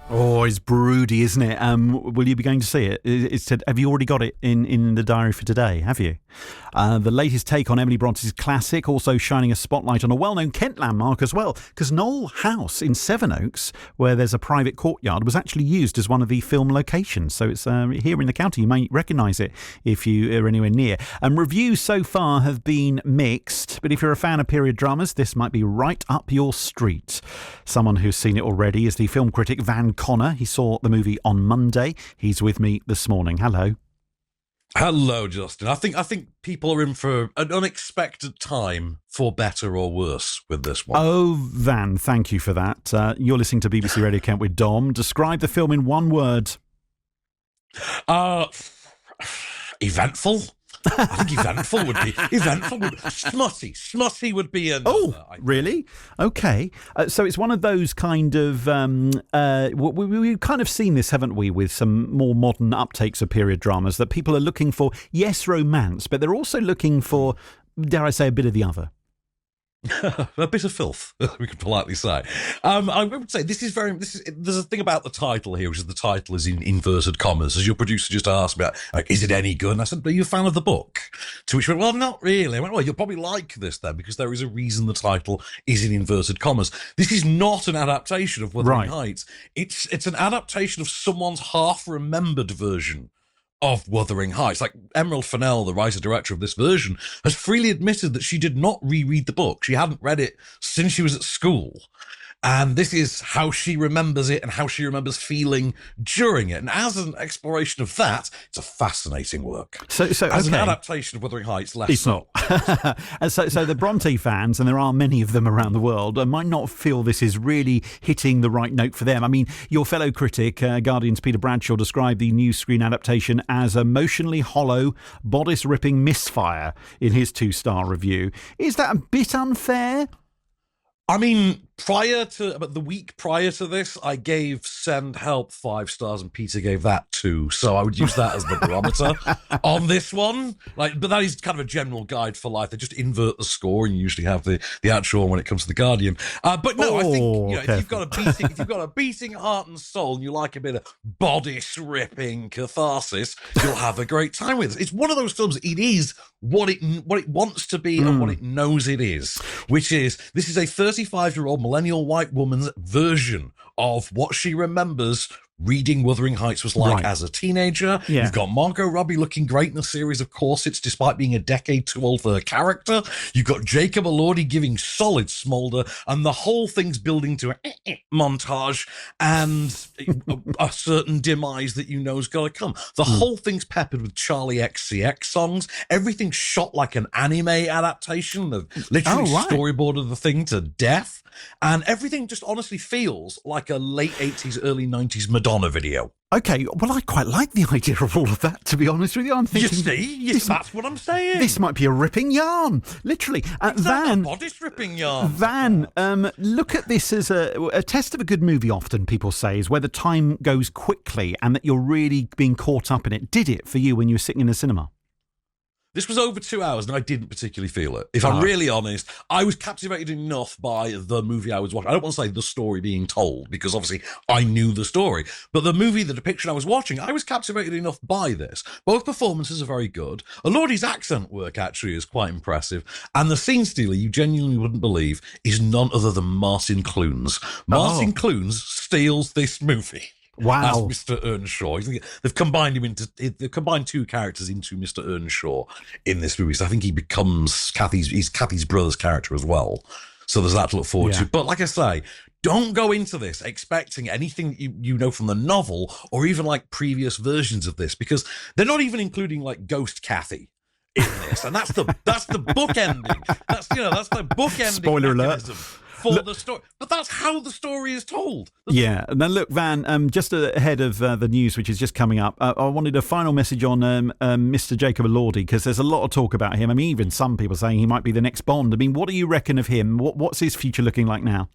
Oh, it's broody, isn't it? Will you be going to see it? Have you already got it in the diary for today? Have you? The latest take on Emily Bronte's classic, also shining a spotlight on a well-known Kent landmark as well, because Knoll House in Sevenoaks, where there's a private courtyard, was actually used as one of the film locations. So it's here in the county. You may recognise it if you are anywhere near. Reviews so far have been mixed, but if you're a fan of period dramas, this might be right up your street. Someone who's seen it already is the film critic Van Connor. He saw the movie on Monday. He's with me this morning. Hello. Hello, Justin. I think people are in for an unexpected time, for better or worse, with this one. Oh, Van, thank you for that. You're listening to BBC Radio Kent with Dom. Describe the film in one word. Eventful. I think eventful would be smutty. Smutty would be another. Oh, really? Okay. So it's one of those kind of we've kind of seen this, haven't we, with some more modern uptakes of period dramas, that people are looking for, yes, romance, but they're also looking for, dare I say, a bit of the other. A bit of filth, we could politely say. I would say there's a thing about the title here, which is the title is in inverted commas. As your producer just asked me, like, is it any good? And I said, are you a fan of the book? To which he went, well, not really. I went, well, you'll probably like this then, because there is a reason the title is in inverted commas. This is not an adaptation of Wuthering Heights. It's an adaptation of someone's half-remembered version of Wuthering Heights. Like Emerald Fennell, the writer-director of this version, has freely admitted that she did not reread the book. She hadn't read it since she was at school. And this is how she remembers it and how she remembers feeling during it. And as an exploration of that, it's a fascinating work. So as an adaptation of Wuthering Heights, less it's not. So the Bronte fans, and there are many of them around the world, might not feel this is really hitting the right note for them. I mean, your fellow critic, Guardian's Peter Bradshaw, described the new screen adaptation as emotionally hollow, bodice-ripping misfire in his 2-star review. Is that a bit unfair? I mean, the week prior to this, I gave Send Help 5 stars and Peter gave that 2. So I would use that as the barometer on this one. But that is kind of a general guide for life. They just invert the score and you usually have the actual one when it comes to The Guardian. But no, I think if you've got a beating heart and soul and you like a bit of bodice ripping catharsis, you'll have a great time with it. It's one of those films. It is what it wants to be and what it knows it is, which is this is a 35-year-old millennial white woman's version of what she remembers reading Wuthering Heights was like as a teenager. Yeah. You've got Margot Robbie looking great in a series of corsets despite being a decade too old for her character. You've got Jacob Elordi giving solid smolder, and the whole thing's building to a montage and a certain demise that you know's got to come. The whole thing's peppered with Charlie XCX songs. Everything's shot like an anime adaptation. They've literally storyboarded the thing to death. And everything just honestly feels like a late 80s, early 90s Madonna video. Okay, well, I quite like the idea of all of that, to be honest with you. I'm thinking, that's what I'm saying. This might be a ripping yarn, literally. Van, a bodice ripping yarn. Van, look at this as a test of a good movie, often people say, is where the time goes quickly and that you're really being caught up in it. Did it for you when you were sitting in the cinema? This was over 2 hours and I didn't particularly feel it. If I'm really honest, I was captivated enough by the movie I was watching. I don't want to say the story being told because obviously I knew the story. But the depiction I was watching, I was captivated enough by this. Both performances are very good. Elordi's accent work actually is quite impressive. And the scene stealer you genuinely wouldn't believe is none other than Martin Clunes. Martin Clunes steals this movie. Wow. As Mr. Earnshaw. They've combined two characters into Mr. Earnshaw in this movie. So I think he becomes Kathy's brother's character as well. So there's that to look forward to. But like I say, don't go into this expecting anything that you know from the novel or even like previous versions of this, because they're not even including like Ghost Kathy in this. And that's the book ending. That's the book ending. Spoiler mechanism. alert. For the story, but that's how the story is told. Yeah. Now, look, Van, just ahead of the news, which is just coming up, I wanted a final message on Mr. Jacob Elordi, because there's a lot of talk about him. I mean, even some people saying he might be the next Bond. I mean, what do you reckon of him? What's his future looking like now?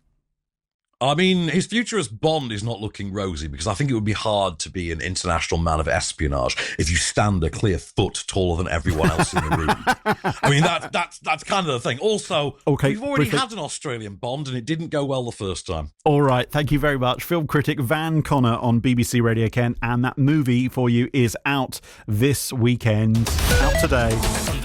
I mean, his future as Bond is not looking rosy because I think it would be hard to be an international man of espionage if you stand a clear foot taller than everyone else in the room. I mean, that's kind of the thing. Also, we've already had an Australian Bond and it didn't go well the first time. All right, thank you very much. Film critic Van Connor on BBC Radio Kent, and that movie for you is out this weekend, out today.